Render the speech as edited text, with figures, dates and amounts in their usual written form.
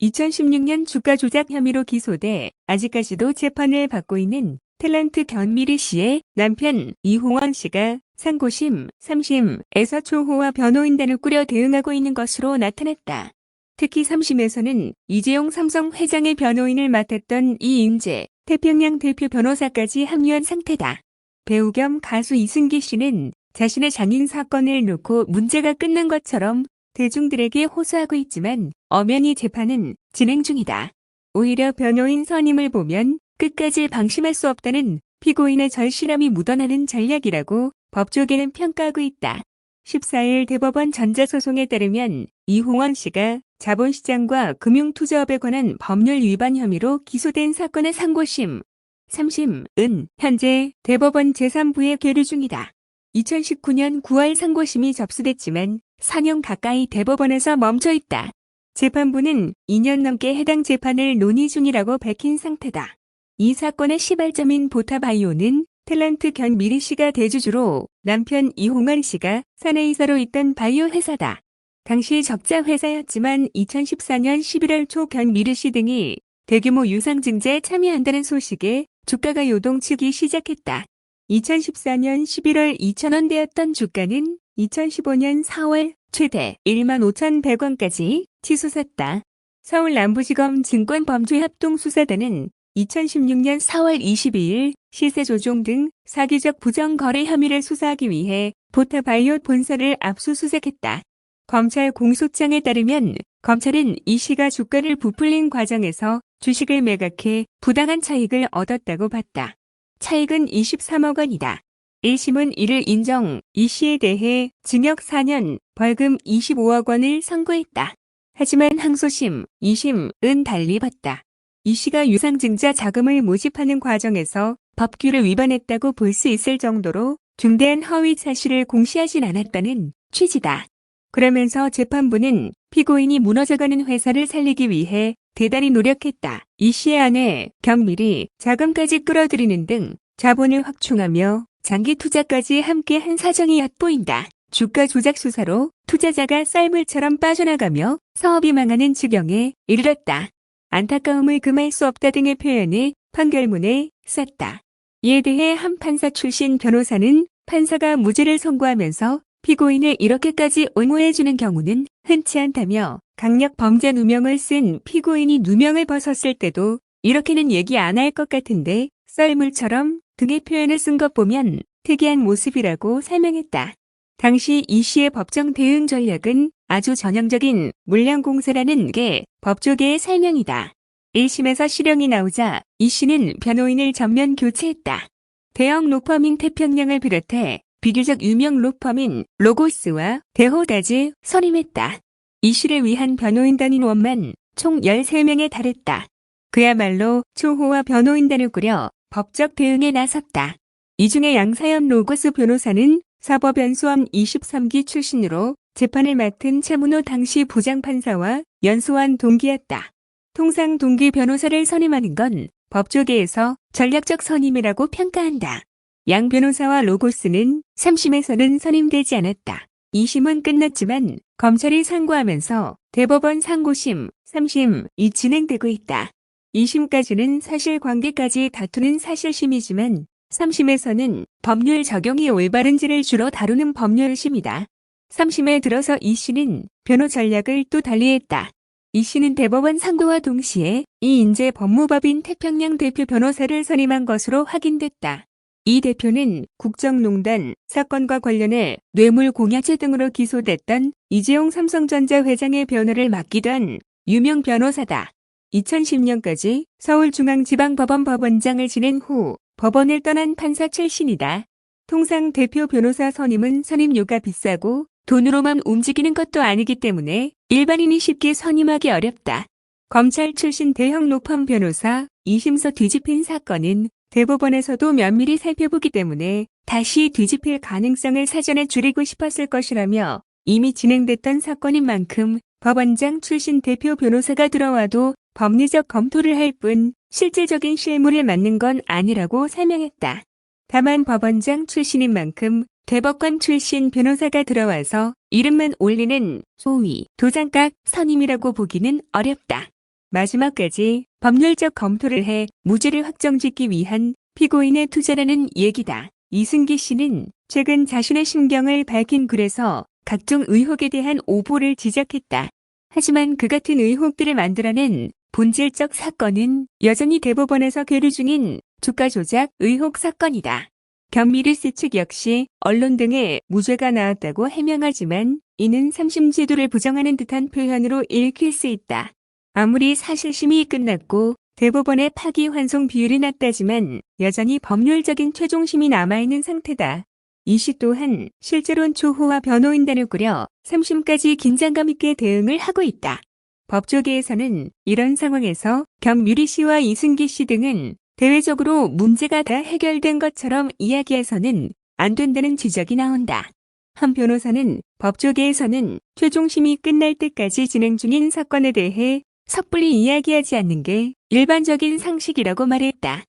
2016년 주가 조작 혐의로 기소돼 아직까지도 재판을 받고 있는 탤런트 견미리 씨의 남편 이홍원 씨가 상고심, 3심에서 초호화 변호인단을 꾸려 대응하고 있는 것으로 나타났다. 특히 3심에서는 이재용 삼성 회장의 변호인을 맡았던 이인재 태평양 대표 변호사까지 합류한 상태다. 배우 겸 가수 이승기 씨는 자신의 장인 사건을 놓고 문제가 끝난 것처럼 대중들에게 호소하고 있지만 엄연히 재판은 진행 중이다. 오히려 변호인 선임을 보면 끝까지 방심할 수 없다는 피고인의 절실함이 묻어나는 전략이라고 법조계는 평가하고 있다. 14일 대법원 전자소송에 따르면 이홍원 씨가 자본시장과 금융투자업에 관한 법률 위반 혐의로 기소된 사건의 상고심, 3심은 현재 대법원 제3부에 계류 중이다. 2019년 9월 상고심이 접수됐지만 4년 가까이 대법원에서 멈춰 있다. 재판부는 2년 넘게 해당 재판을 논의 중이라고 밝힌 상태다. 이 사건의 시발점인 보타바이오는 탤런트 견미리 씨가 대주주로 남편 이홍원 씨가 사내이사로 있던 바이오 회사다. 당시 적자 회사였지만 2014년 11월 초 견미리 씨 등이 대규모 유상증자에 참여한다는 소식에 주가가 요동치기 시작했다. 2014년 11월 2,000원대였던 주가는 2015년 4월 최대 15,100원까지 치솟았다. 서울남부지검 증권범죄합동수사단은 2016년 4월 22일 시세 조종 등 사기적 부정거래 혐의를 수사하기 위해 보타바이오 본사를 압수수색했다. 검찰 공소장에 따르면 검찰은 이 씨가 주가를 부풀린 과정에서 주식을 매각해 부당한 차익을 얻었다고 봤다. 차익은 23억 원이다. 1심은 이를 인정, 이 씨에 대해 징역 4년, 벌금 25억 원을 선고했다. 하지만 항소심, 2심은 달리 봤다. 이 씨가 유상증자 자금을 모집하는 과정에서 법규를 위반했다고 볼 수 있을 정도로 중대한 허위 사실을 공시하진 않았다는 취지다. 그러면서 재판부는 피고인이 무너져가는 회사를 살리기 위해 대단히 노력했다. 이 씨의 아내 견미리 자금까지 끌어들이는 등 자본을 확충하며 장기 투자까지 함께한 사정이 얕보인다. 주가 조작 수사로 투자자가 썰물처럼 빠져나가며 사업이 망하는 지경에 이르렀다. 안타까움을 금할 수 없다 등의 표현을 판결문에 썼다. 이에 대해 한 판사 출신 변호사는 판사가 무죄를 선고하면서 피고인을 이렇게까지 옹호해주는 경우는 흔치 않다며 강력 범죄 누명을 쓴 피고인이 누명을 벗었을 때도 이렇게는 얘기 안 할 것 같은데 썰물처럼 등의 표현을 쓴 것 보면 특이한 모습이라고 설명했다. 당시 이 씨의 법정 대응 전략은 아주 전형적인 물량공세라는 게 법조계의 설명이다. 1심에서 실형이 나오자 이 씨는 변호인을 전면 교체했다. 대형 로펌인 태평양을 비롯해 비교적 유명 로펌인 로고스와 대호다즈 선임했다. 이 씨를 위한 변호인단 인원만 총 13명에 달했다. 그야말로 초호화 변호인단을 꾸려 법적 대응에 나섰다. 이 중에 양사연 로고스 변호사는 사법연수원 23기 출신으로 재판을 맡은 차문호 당시 부장판사와 연수원 동기였다. 통상 동기 변호사를 선임하는 건 법조계에서 전략적 선임이라고 평가한다. 양 변호사와 로고스는 3심에서는 선임되지 않았다. 2심은 끝났지만 검찰이 상고하면서 대법원 상고심, 3심이 진행되고 있다. 2심까지는 사실관계까지 다투는 사실심이지만 3심에서는 법률 적용이 올바른지를 주로 다루는 법률심이다. 3심에 들어서 이 씨는 변호 전략을 또 달리했다. 이 씨는 대법원 상고와 동시에 이인재 법무법인 태평양 대표 변호사를 선임한 것으로 확인됐다. 이 대표는 국정농단 사건과 관련해 뇌물공여죄 등으로 기소됐던 이재용 삼성전자 회장의 변호를 맡기도 한 유명 변호사다. 2010년까지 서울중앙지방법원 법원장을 지낸 후 법원을 떠난 판사 출신이다. 통상 대표 변호사 선임은 선임료가 비싸고 돈으로만 움직이는 것도 아니기 때문에 일반인이 쉽게 선임하기 어렵다. 검찰 출신 대형 로펌 변호사 2심서 뒤집힌 사건은 대법원에서도 면밀히 살펴보기 때문에 다시 뒤집힐 가능성을 사전에 줄이고 싶었을 것이라며 이미 진행됐던 사건인 만큼 법원장 출신 대표 변호사가 들어와도 법리적 검토를 할 뿐 실질적인 실무를 맡는 건 아니라고 설명했다. 다만 법원장 출신인 만큼 대법관 출신 변호사가 들어와서 이름만 올리는 소위 도장각 선임이라고 보기는 어렵다. 마지막까지 법률적 검토를 해 무죄를 확정짓기 위한 피고인의 투자라는 얘기다. 이승기 씨는 최근 자신의 심경을 밝힌 글에서 각종 의혹에 대한 오보를 지적했다. 하지만 그 같은 의혹들을 만들어낸 본질적 사건은 여전히 대법원에서 계류 중인 주가 조작 의혹 사건이다. 견미리 씨 측 역시 언론 등에 무죄가 나왔다고 해명하지만 이는 3심 제도를 부정하는 듯한 표현으로 읽힐 수 있다. 아무리 사실심이 끝났고 대법원의 파기환송 비율이 낮다지만 여전히 법률적인 최종심이 남아있는 상태다. 이 씨 또한 실제로는 초호와 변호인단을 꾸려 3심까지 긴장감 있게 대응을 하고 있다. 법조계에서는 이런 상황에서 견미리 씨와 이승기 씨 등은 대외적으로 문제가 다 해결된 것처럼 이야기해서는 안 된다는 지적이 나온다. 한 변호사는 법조계에서는 최종심이 끝날 때까지 진행 중인 사건에 대해 섣불리 이야기하지 않는 게 일반적인 상식이라고 말했다.